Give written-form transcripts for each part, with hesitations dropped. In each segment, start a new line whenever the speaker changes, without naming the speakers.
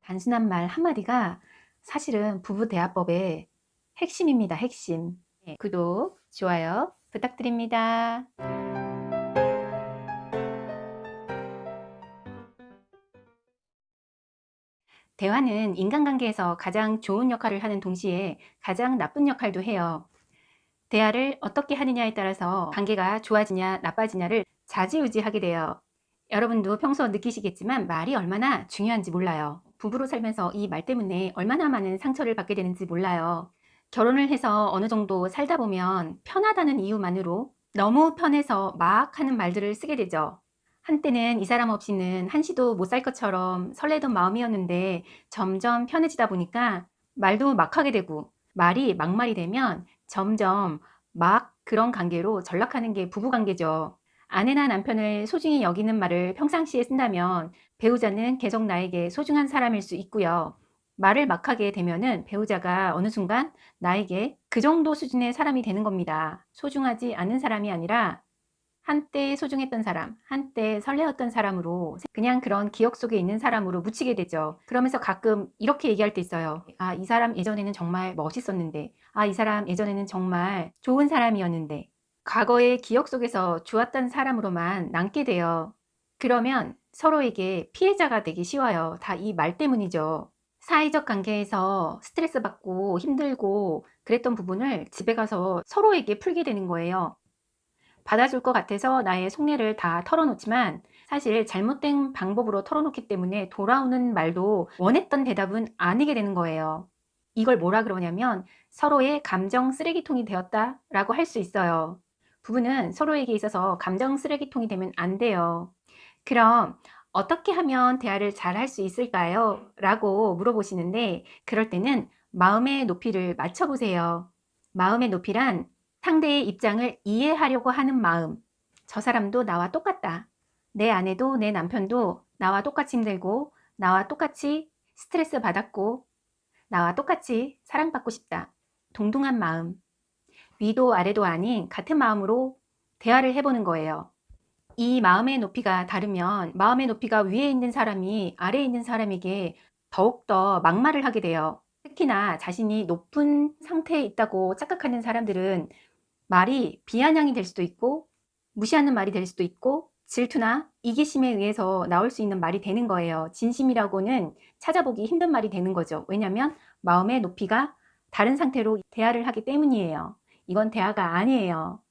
단순한 말 한마디가 사실은 부부 대화법의 핵심입니다. 핵심. 네, 구독, 좋아요 부탁드립니다. 대화는 인간관계에서 가장 좋은 역할을 하는 동시에 가장 나쁜 역할도 해요. 대화를 어떻게 하느냐에 따라서 관계가 좋아지냐 나빠지냐를 좌지우지하게 돼요. 여러분도 평소 느끼시겠지만 말이 얼마나 중요한지 몰라요. 부부로 살면서 이 말 때문에 얼마나 많은 상처를 받게 되는지 몰라요. 결혼을 해서 어느 정도 살다 보면 편하다는 이유만으로 너무 편해서 막 하는 말들을 쓰게 되죠. 한때는 이 사람 없이는 한시도 못 살 것처럼 설레던 마음이었는데 점점 편해지다 보니까 말도 막 하게 되고, 말이 막말이 되면 점점 막 그런 관계로 전락하는 게 부부관계죠. 아내나 남편을 소중히 여기는 말을 평상시에 쓴다면 배우자는 계속 나에게 소중한 사람일 수 있고요. 말을 막 하게 되면은 배우자가 어느 순간 나에게 그 정도 수준의 사람이 되는 겁니다. 소중하지 않은 사람이 아니라 한때 소중했던 사람, 한때 설레었던 사람으로, 그냥 그런 기억 속에 있는 사람으로 묻히게 되죠. 그러면서 가끔 이렇게 얘기할 때 있어요. 아, 이 사람 예전에는 정말 멋있었는데, 아, 이 사람 예전에는 정말 좋은 사람이었는데, 과거의 기억 속에서 좋았던 사람으로만 남게 돼요. 그러면 서로에게 피해자가 되기 쉬워요. 다 이 말 때문이죠. 사회적 관계에서 스트레스 받고 힘들고 그랬던 부분을 집에 가서 서로에게 풀게 되는 거예요. 받아줄 것 같아서 나의 속내를 다 털어놓지만 사실 잘못된 방법으로 털어놓기 때문에 돌아오는 말도 원했던 대답은 아니게 되는 거예요. 이걸 뭐라 그러냐면 서로의 감정 쓰레기통이 되었다라고 할 수 있어요. 부부는 서로에게 있어서 감정 쓰레기통이 되면 안 돼요. 그럼 어떻게 하면 대화를 잘 할 수 있을까요? 라고 물어보시는데, 그럴 때는 마음의 높이를 맞춰보세요. 마음의 높이란 상대의 입장을 이해하려고 하는 마음. 저 사람도 나와 똑같다. 내 아내도 내 남편도 나와 똑같이 힘들고, 나와 똑같이 스트레스 받았고, 나와 똑같이 사랑받고 싶다. 동등한 마음. 위도 아래도 아닌 같은 마음으로 대화를 해보는 거예요. 이 마음의 높이가 다르면 마음의 높이가 위에 있는 사람이 아래에 있는 사람에게 더욱더 막말을 하게 돼요. 특히나 자신이 높은 상태에 있다고 착각하는 사람들은 말이 비아냥이 될 수도 있고 무시하는 말이 될 수도 있고 질투나 이기심에 의해서 나올 수 있는 말이 되는 거예요. 진심이라고는 찾아보기 힘든 말이 되는 거죠. 왜냐하면 마음의 높이가 다른 상태로 대화를 하기 때문이에요. 이건 대화가 아니에요.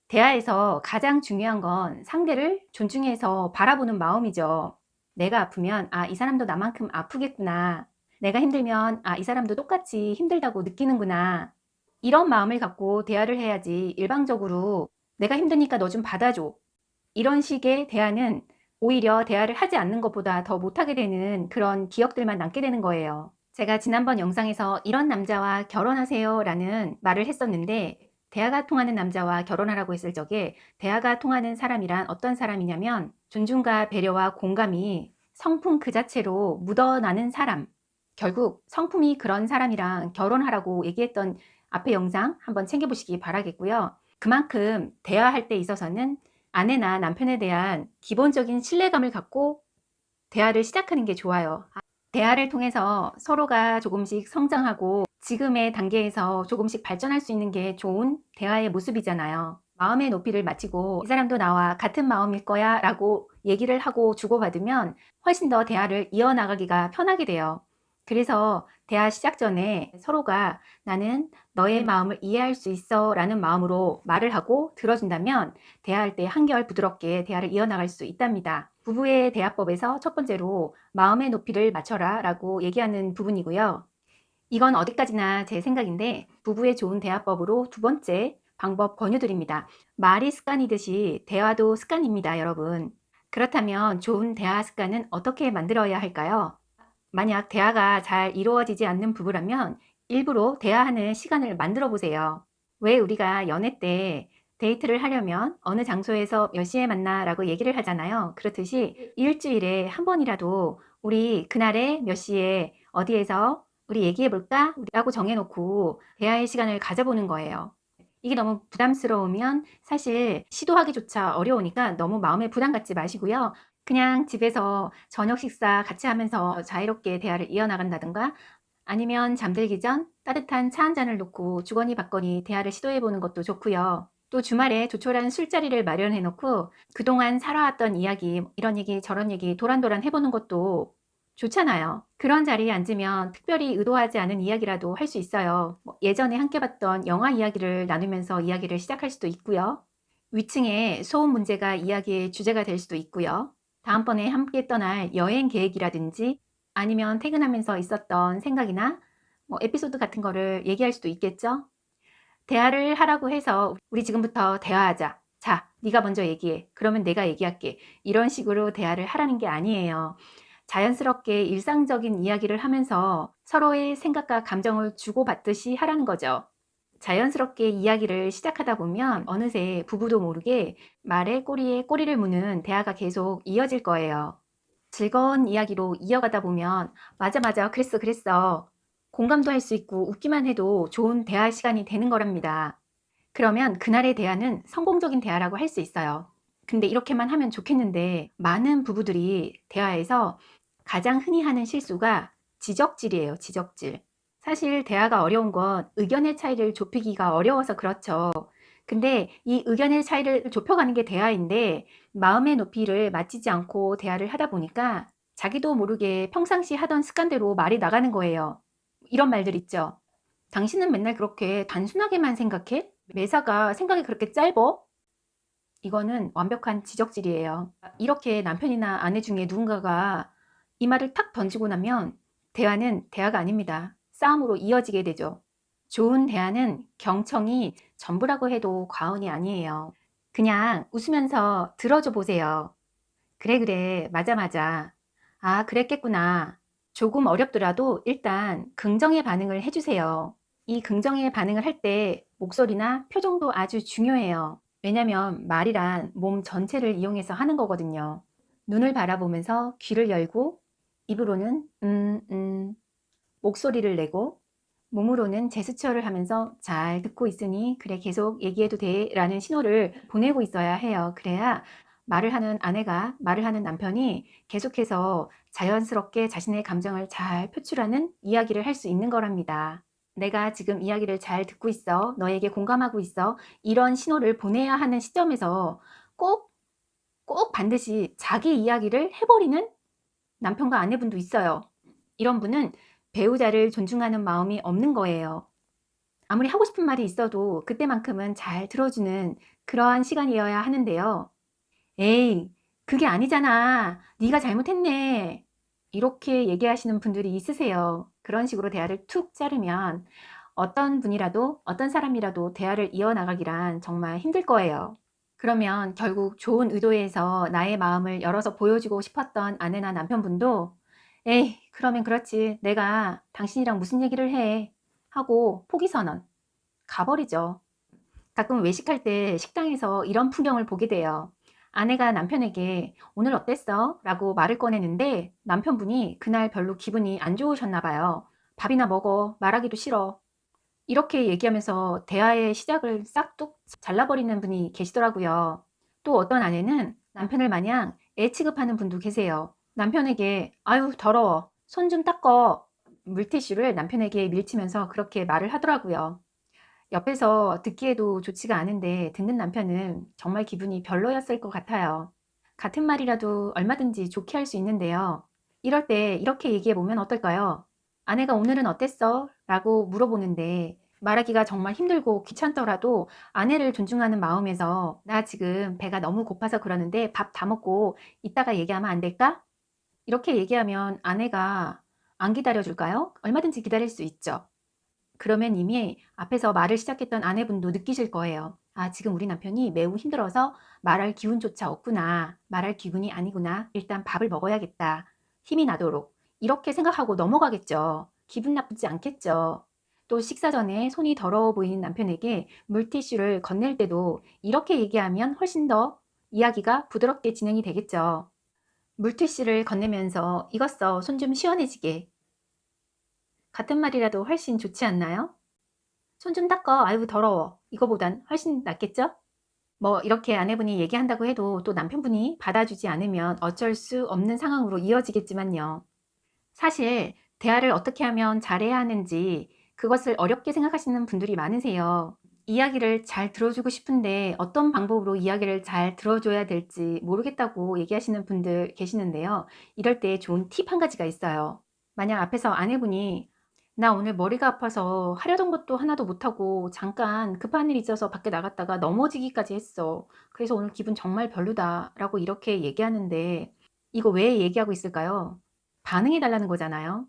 대화에서 가장 중요한 건 상대를 존중해서 바라보는 마음이죠. 내가 아프면 아, 이 사람도 나만큼 아프겠구나. 내가 힘들면 아, 이 사람도 똑같이 힘들다고 느끼는구나. 이런 마음을 갖고 대화를 해야지, 일방적으로 내가 힘드니까 너 좀 받아줘, 이런 식의 대화는 오히려 대화를 하지 않는 것보다 더 못하게 되는 그런 기억들만 남게 되는 거예요. 제가 지난번 영상에서 이런 남자와 결혼하세요 라는 말을 했었는데, 대화가 통하는 남자와 결혼하라고 했을 적에 대화가 통하는 사람이란 어떤 사람이냐면 존중과 배려와 공감이 성품 그 자체로 묻어나는 사람, 결국 성품이 그런 사람이랑 결혼하라고 얘기했던 앞에 영상 한번 챙겨보시기 바라겠고요. 그만큼 대화할 때 있어서는 아내나 남편에 대한 기본적인 신뢰감을 갖고 대화를 시작하는 게 좋아요. 대화를 통해서 서로가 조금씩 성장하고 지금의 단계에서 조금씩 발전할 수 있는 게 좋은 대화의 모습이잖아요. 마음의 높이를 맞추고 이 사람도 나와 같은 마음일 거야 라고 얘기를 하고 주고받으면 훨씬 더 대화를 이어나가기가 편하게 돼요. 그래서 대화 시작 전에 서로가 나는 너의 마음을 이해할 수 있어 라는 마음으로 말을 하고 들어준다면 대화할 때 한결 부드럽게 대화를 이어나갈 수 있답니다. 부부의 대화법에서 첫 번째로 마음의 높이를 맞춰라 라고 얘기하는 부분이고요. 이건 어디까지나 제 생각인데 부부의 좋은 대화법으로 두 번째 방법 권유드립니다. 말이 습관이듯이 대화도 습관입니다, 여러분. 그렇다면 좋은 대화 습관은 어떻게 만들어야 할까요? 만약 대화가 잘 이루어지지 않는 부부라면 일부러 대화하는 시간을 만들어 보세요. 왜 우리가 연애 때 데이트를 하려면 어느 장소에서 몇 시에 만나 라고 얘기를 하잖아요. 그렇듯이 일주일에 한 번이라도 우리 그날에 몇 시에 어디에서 우리 얘기해 볼까? 라고 정해놓고 대화의 시간을 가져보는 거예요. 이게 너무 부담스러우면 사실 시도하기조차 어려우니까 너무 마음에 부담 갖지 마시고요. 그냥 집에서 저녁 식사 같이 하면서 자유롭게 대화를 이어나간다든가 아니면 잠들기 전 따뜻한 차 한 잔을 놓고 주거니 받거니 대화를 시도해 보는 것도 좋고요. 또 주말에 조촐한 술자리를 마련해 놓고 그동안 살아왔던 이야기, 이런 얘기 저런 얘기 도란도란 해보는 것도 좋잖아요. 그런 자리에 앉으면 특별히 의도하지 않은 이야기라도 할 수 있어요. 예전에 함께 봤던 영화 이야기를 나누면서 이야기를 시작할 수도 있고요. 위층의 소음 문제가 이야기의 주제가 될 수도 있고요. 다음번에 함께 떠날 여행 계획이라든지 아니면 퇴근하면서 있었던 생각이나 에피소드 같은 거를 얘기할 수도 있겠죠. 대화를 하라고 해서 우리 지금부터 대화하자. 자, 네가 먼저 얘기해. 그러면 내가 얘기할게. 이런 식으로 대화를 하라는 게 아니에요. 자연스럽게 일상적인 이야기를 하면서 서로의 생각과 감정을 주고받듯이 하라는 거죠. 자연스럽게 이야기를 시작하다 보면 어느새 부부도 모르게 말에 꼬리에 꼬리를 무는 대화가 계속 이어질 거예요. 즐거운 이야기로 이어가다 보면 맞아 맞아 그랬어 그랬어 공감도 할 수 있고 웃기만 해도 좋은 대화 시간이 되는 거랍니다. 그러면 그날의 대화는 성공적인 대화라고 할 수 있어요. 근데 이렇게만 하면 좋겠는데 많은 부부들이 대화에서 가장 흔히 하는 실수가 지적질이에요. 지적질. 사실 대화가 어려운 건 의견의 차이를 좁히기가 어려워서 그렇죠. 근데 이 의견의 차이를 좁혀가는 게 대화인데 마음의 높이를 맞추지 않고 대화를 하다 보니까 자기도 모르게 평상시 하던 습관대로 말이 나가는 거예요. 이런 말들 있죠. 당신은 맨날 그렇게 단순하게만 생각해? 매사가 생각이 그렇게 짧어? 이거는 완벽한 지적질이에요. 이렇게 남편이나 아내 중에 누군가가 이 말을 탁 던지고 나면 대화는 대화가 아닙니다. 싸움으로 이어지게 되죠. 좋은 대화는 경청이 전부라고 해도 과언이 아니에요. 그냥 웃으면서 들어줘 보세요. 그래, 그래. 맞아, 맞아. 아, 그랬겠구나. 조금 어렵더라도 일단 긍정의 반응을 해주세요. 이 긍정의 반응을 할 때 목소리나 표정도 아주 중요해요. 왜냐면 말이란 몸 전체를 이용해서 하는 거거든요. 눈을 바라보면서 귀를 열고 입으로는 목소리를 내고 몸으로는 제스처를 하면서 잘 듣고 있으니 그래 계속 얘기해도 돼 라는 신호를 보내고 있어야 해요. 그래야 말을 하는 아내가 말을 하는 남편이 계속해서 자연스럽게 자신의 감정을 잘 표출하는 이야기를 할 수 있는 거랍니다. 내가 지금 이야기를 잘 듣고 있어. 너에게 공감하고 있어. 이런 신호를 보내야 하는 시점에서 꼭, 꼭 반드시 자기 이야기를 해버리는 남편과 아내분도 있어요. 이런 분은 배우자를 존중하는 마음이 없는 거예요. 아무리 하고 싶은 말이 있어도 그때만큼은 잘 들어주는 그러한 시간이어야 하는데요. 에이, 그게 아니잖아. 네가 잘못했네. 이렇게 얘기하시는 분들이 있으세요. 그런 식으로 대화를 툭 자르면 어떤 분이라도 어떤 사람이라도 대화를 이어나가기란 정말 힘들 거예요. 그러면 결국 좋은 의도에서 나의 마음을 열어서 보여주고 싶었던 아내나 남편분도 에이, 그러면 그렇지. 내가 당신이랑 무슨 얘기를 해. 하고 포기 선언. 가버리죠. 가끔 외식할 때 식당에서 이런 풍경을 보게 돼요. 아내가 남편에게 오늘 어땠어? 라고 말을 꺼내는데 남편분이 그날 별로 기분이 안 좋으셨나 봐요. 밥이나 먹어. 말하기도 싫어. 이렇게 얘기하면서 대화의 시작을 싹둑 잘라버리는 분이 계시더라고요. 또 어떤 아내는 남편을 마냥 애 취급하는 분도 계세요. 남편에게 아유 더러워. 손 좀 닦어. 물티슈를 남편에게 밀치면서 그렇게 말을 하더라고요. 옆에서 듣기에도 좋지가 않은데 듣는 남편은 정말 기분이 별로였을 것 같아요. 같은 말이라도 얼마든지 좋게 할 수 있는데요. 이럴 때 이렇게 얘기해 보면 어떨까요? 아내가 오늘은 어땠어? 라고 물어보는데 말하기가 정말 힘들고 귀찮더라도 아내를 존중하는 마음에서 나 지금 배가 너무 고파서 그러는데 밥 다 먹고 이따가 얘기하면 안 될까? 이렇게 얘기하면 아내가 안 기다려줄까요? 얼마든지 기다릴 수 있죠. 그러면 이미 앞에서 말을 시작했던 아내분도 느끼실 거예요. 아, 지금 우리 남편이 매우 힘들어서 말할 기운조차 없구나. 말할 기분이 아니구나. 일단 밥을 먹어야겠다. 힘이 나도록. 이렇게 생각하고 넘어가겠죠. 기분 나쁘지 않겠죠. 또 식사 전에 손이 더러워 보이는 남편에게 물티슈를 건넬 때도 이렇게 얘기하면 훨씬 더 이야기가 부드럽게 진행이 되겠죠. 물티슈를 건네면서 이것 써, 손 좀 시원해지게. 같은 말이라도 훨씬 좋지 않나요? 손 좀 닦어. 아이고 더러워. 이거보단 훨씬 낫겠죠? 뭐 이렇게 아내분이 얘기한다고 해도 또 남편분이 받아주지 않으면 어쩔 수 없는 상황으로 이어지겠지만요. 사실 대화를 어떻게 하면 잘해야 하는지 그것을 어렵게 생각하시는 분들이 많으세요. 이야기를 잘 들어주고 싶은데 어떤 방법으로 이야기를 잘 들어줘야 될지 모르겠다고 얘기하시는 분들 계시는데요. 이럴 때 좋은 팁 한 가지가 있어요. 만약 앞에서 아내분이 나 오늘 머리가 아파서 하려던 것도 하나도 못하고 잠깐 급한 일이 있어서 밖에 나갔다가 넘어지기까지 했어. 그래서 오늘 기분 정말 별로다 라고 이렇게 얘기하는데 이거 왜 얘기하고 있을까요? 반응해 달라는 거잖아요.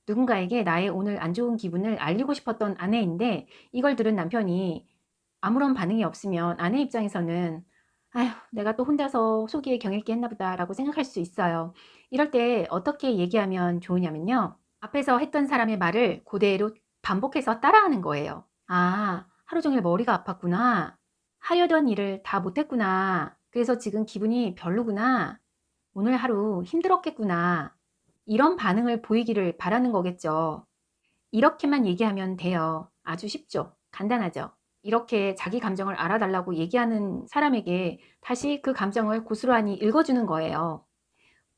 누군가에게 나의 오늘 안 좋은 기분을 알리고 싶었던 아내인데 이걸 들은 남편이 아무런 반응이 없으면 아내 입장에서는 아휴, 내가 또 혼자서 속이 경일게 했나 보다 라고 생각할 수 있어요. 이럴 때 어떻게 얘기하면 좋으냐면요. 앞에서 했던 사람의 말을 그대로 반복해서 따라하는 거예요. 아, 하루 종일 머리가 아팠구나. 하려던 일을 다 못했구나. 그래서 지금 기분이 별로구나. 오늘 하루 힘들었겠구나. 이런 반응을 보이기를 바라는 거겠죠. 이렇게만 얘기하면 돼요. 아주 쉽죠. 간단하죠. 이렇게 자기 감정을 알아달라고 얘기하는 사람에게 다시 그 감정을 고스란히 읽어주는 거예요.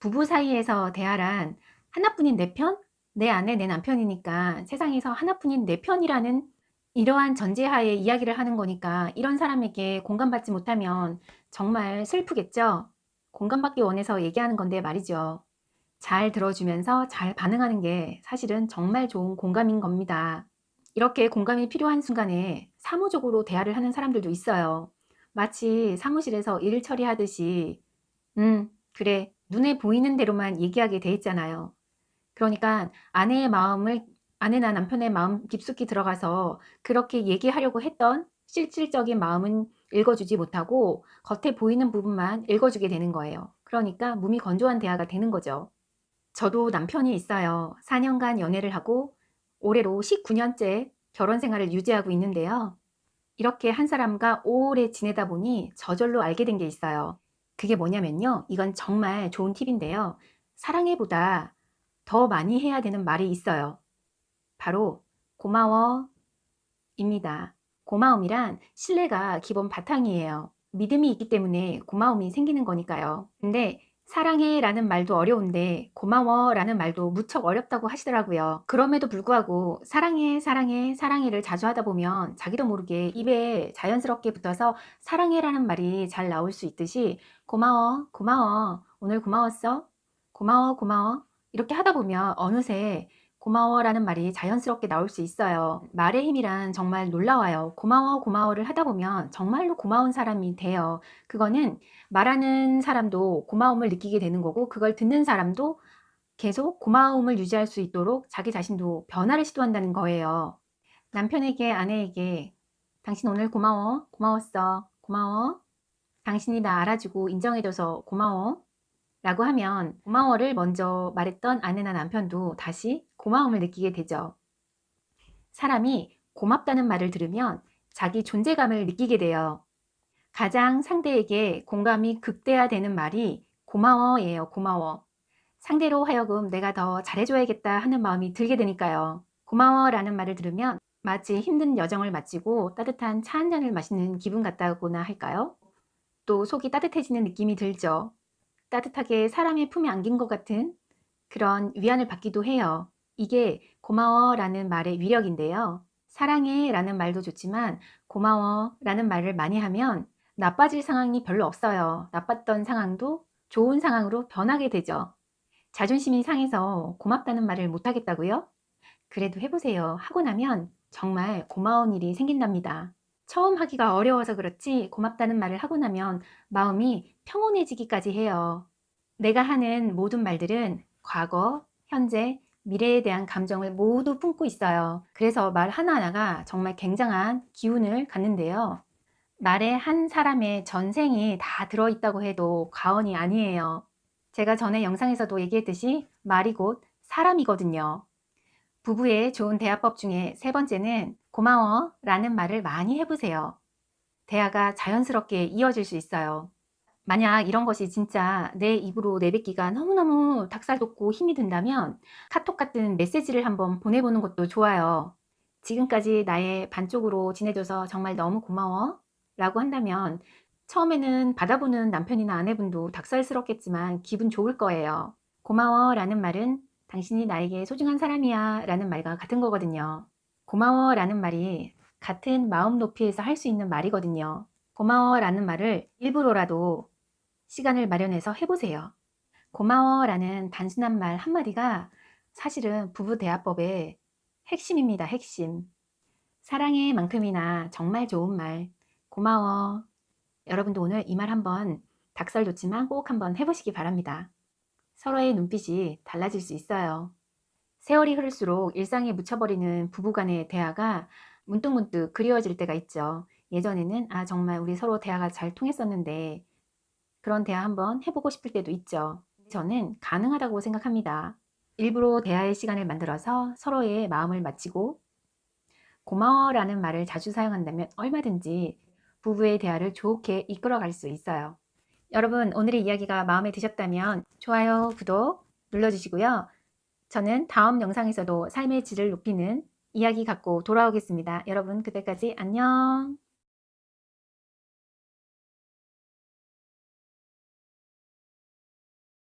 부부 사이에서 대화란 하나뿐인 내 편? 내 아내, 내 남편이니까 세상에서 하나뿐인 내 편이라는 이러한 전제하에 이야기를 하는 거니까 이런 사람에게 공감받지 못하면 정말 슬프겠죠? 공감받기 원해서 얘기하는 건데 말이죠. 잘 들어주면서 잘 반응하는 게 사실은 정말 좋은 공감인 겁니다. 이렇게 공감이 필요한 순간에 사무적으로 대화를 하는 사람들도 있어요. 마치 사무실에서 일 처리하듯이 그래. 눈에 보이는 대로만 얘기하게 돼 있잖아요. 그러니까 아내나 남편의 마음 깊숙이 들어가서 그렇게 얘기하려고 했던 실질적인 마음은 읽어주지 못하고 겉에 보이는 부분만 읽어주게 되는 거예요. 그러니까 몸이 건조한 대화가 되는 거죠. 저도 남편이 있어요. 4년간 연애를 하고 올해로 19년째 결혼 생활을 유지하고 있는데요. 이렇게 한 사람과 오래 지내다 보니 저절로 알게 된 게 있어요. 그게 뭐냐면요. 이건 정말 좋은 팁인데요. 사랑해보다 더 많이 해야 되는 말이 있어요. 바로 고마워 입니다. 고마움이란 신뢰가 기본 바탕이에요. 믿음이 있기 때문에 고마움이 생기는 거니까요. 근데 사랑해 라는 말도 어려운데 고마워 라는 말도 무척 어렵다고 하시더라고요. 그럼에도 불구하고 사랑해 사랑해 사랑해를 자주 하다 보면 자기도 모르게 입에 자연스럽게 붙어서 사랑해 라는 말이 잘 나올 수 있듯이 고마워 고마워 오늘 고마웠어 고마워 고마워 이렇게 하다 보면 어느새 고마워라는 말이 자연스럽게 나올 수 있어요. 말의 힘이란 정말 놀라워요. 고마워, 고마워를 하다 보면 정말로 고마운 사람이 돼요. 그거는 말하는 사람도 고마움을 느끼게 되는 거고, 그걸 듣는 사람도 계속 고마움을 유지할 수 있도록 자기 자신도 변화를 시도한다는 거예요. 남편에게, 아내에게, 당신 오늘 고마워, 고마웠어, 고마워. 당신이 나 알아주고 인정해줘서 고마워. 라고 하면 고마워를 먼저 말했던 아내나 남편도 다시 고마움을 느끼게 되죠. 사람이 고맙다는 말을 들으면 자기 존재감을 느끼게 돼요. 가장 상대에게 공감이 극대화되는 말이 고마워예요. 고마워. 상대로 하여금 내가 더 잘해줘야겠다 하는 마음이 들게 되니까요. 고마워라는 말을 들으면 마치 힘든 여정을 마치고 따뜻한 차 한 잔을 마시는 기분 같다고나 할까요? 또 속이 따뜻해지는 느낌이 들죠. 따뜻하게 사람의 품에 안긴 것 같은 그런 위안을 받기도 해요. 이게 고마워라는 말의 위력인데요. 사랑해라는 말도 좋지만 고마워라는 말을 많이 하면 나빠질 상황이 별로 없어요. 나빴던 상황도 좋은 상황으로 변하게 되죠. 자존심이 상해서 고맙다는 말을 못하겠다고요? 그래도 해보세요. 하고 나면 정말 고마운 일이 생긴답니다. 처음 하기가 어려워서 그렇지 고맙다는 말을 하고 나면 마음이 평온해지기까지 해요. 내가 하는 모든 말들은 과거, 현재, 미래에 대한 감정을 모두 품고 있어요. 그래서 말 하나하나가 정말 굉장한 기운을 갖는데요. 말에 한 사람의 전생이 다 들어있다고 해도 과언이 아니에요. 제가 전에 영상에서도 얘기했듯이 말이 곧 사람이거든요. 부부의 좋은 대화법 중에 세 번째는 고마워 라는 말을 많이 해보세요. 대화가 자연스럽게 이어질 수 있어요. 만약 이런 것이 진짜 내 입으로 내뱉기가 너무너무 닭살 돋고 힘이 든다면 카톡 같은 메시지를 한번 보내보는 것도 좋아요. 지금까지 나의 반쪽으로 지내줘서 정말 너무 고마워 라고 한다면 처음에는 받아보는 남편이나 아내분도 닭살스럽겠지만 기분 좋을 거예요. 고마워 라는 말은 당신이 나에게 소중한 사람이야 라는 말과 같은 거거든요. 고마워 라는 말이 같은 마음 높이에서 할 수 있는 말이거든요. 고마워 라는 말을 일부러라도 시간을 마련해서 해보세요. 고마워 라는 단순한 말 한마디가 사실은 부부 대화법의 핵심입니다. 핵심. 사랑의 만큼이나 정말 좋은 말. 고마워. 여러분도 오늘 이 말 한번 닭살 돋지만 꼭 한번 해보시기 바랍니다. 서로의 눈빛이 달라질 수 있어요. 세월이 흐를수록 일상에 묻혀버리는 부부간의 대화가 문득문득 그리워질 때가 있죠. 예전에는 정말 우리 서로 대화가 잘 통했었는데 그런 대화 한번 해보고 싶을 때도 있죠. 저는 가능하다고 생각합니다. 일부러 대화의 시간을 만들어서 서로의 마음을 맞추고 고마워라는 말을 자주 사용한다면 얼마든지 부부의 대화를 좋게 이끌어갈 수 있어요. 여러분, 오늘의 이야기가 마음에 드셨다면 좋아요, 구독 눌러주시고요. 저는 다음 영상에서도 삶의 질을 높이는 이야기 갖고 돌아오겠습니다. 여러분, 그때까지 안녕.